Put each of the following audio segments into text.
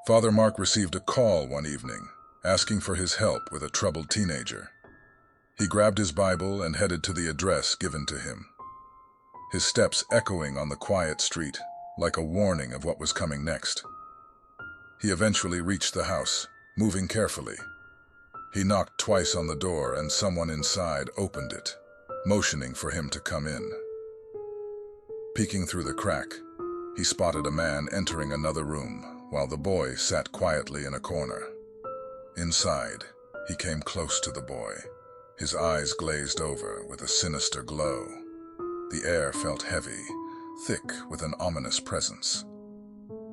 Father Mark received a call one evening, asking for his help with a troubled teenager. He grabbed his Bible and headed to the address given to him, his steps echoing on the quiet street, like a warning of what was coming next. He eventually reached the house, moving carefully. He knocked twice on the door and someone inside opened it, motioning for him to come in. Peeking through the crack, he spotted a man entering another room, while the boy sat quietly in a corner. Inside, he came close to the boy, his eyes glazed over with a sinister glow. The air felt heavy, thick with an ominous presence.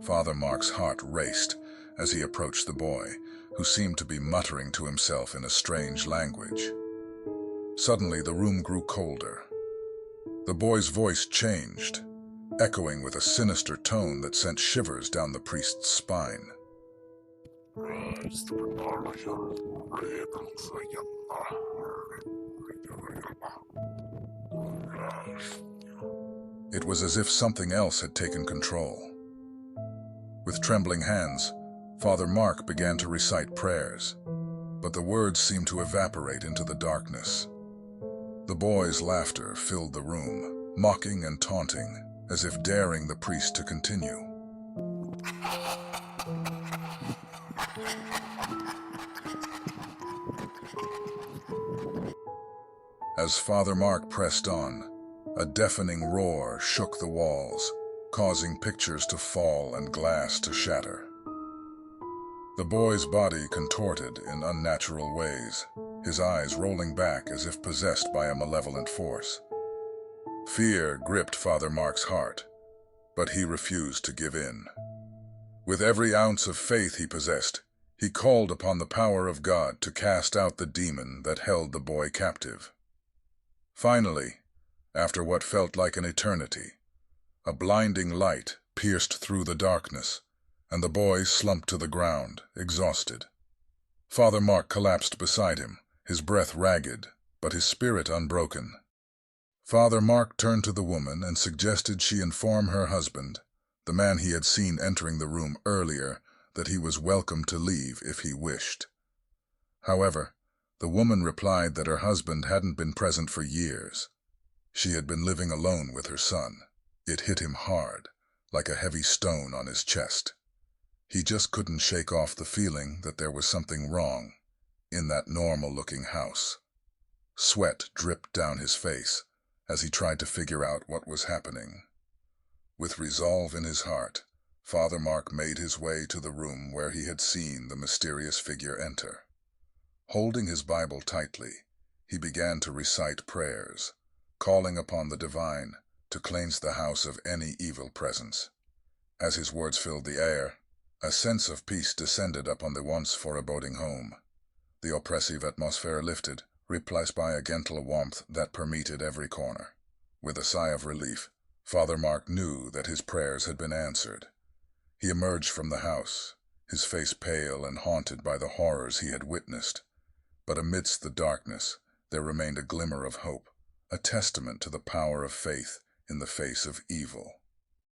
Father Mark's heart raced as he approached the boy, who seemed to be muttering to himself in a strange language. Suddenly, the room grew colder. The boy's voice changed, echoing with a sinister tone that sent shivers down the priest's spine. It was as if something else had taken control. With trembling hands, Father Mark began to recite prayers, but the words seemed to evaporate into the darkness. The boy's laughter filled the room, mocking and taunting, as if daring the priest to continue. As Father Mark pressed on, a deafening roar shook the walls, causing pictures to fall and glass to shatter. The boy's body contorted in unnatural ways, his eyes rolling back as if possessed by a malevolent force. Fear gripped Father Mark's heart, but he refused to give in. With every ounce of faith he possessed, he called upon the power of God to cast out the demon that held the boy captive. Finally, after what felt like an eternity, a blinding light pierced through the darkness, and the boy slumped to the ground, exhausted. Father Mark collapsed beside him, his breath ragged, but his spirit unbroken. Father Mark turned to the woman and suggested she inform her husband, the man he had seen entering the room earlier, that he was welcome to leave if he wished. However, the woman replied that her husband hadn't been present for years. She had been living alone with her son. It hit him hard, like a heavy stone on his chest. He just couldn't shake off the feeling that there was something wrong in that normal-looking house. Sweat dripped down his face as he tried to figure out what was happening. With resolve in his heart, Father Mark made his way to the room where he had seen the mysterious figure enter. Holding his Bible tightly, he began to recite prayers, calling upon the divine to cleanse the house of any evil presence. As his words filled the air, a sense of peace descended upon the once foreboding home. The oppressive atmosphere lifted, replaced by a gentle warmth that permeated every corner. With a sigh of relief, Father Mark knew that his prayers had been answered. He emerged from the house, his face pale and haunted by the horrors he had witnessed. But amidst the darkness, there remained a glimmer of hope, a testament to the power of faith in the face of evil.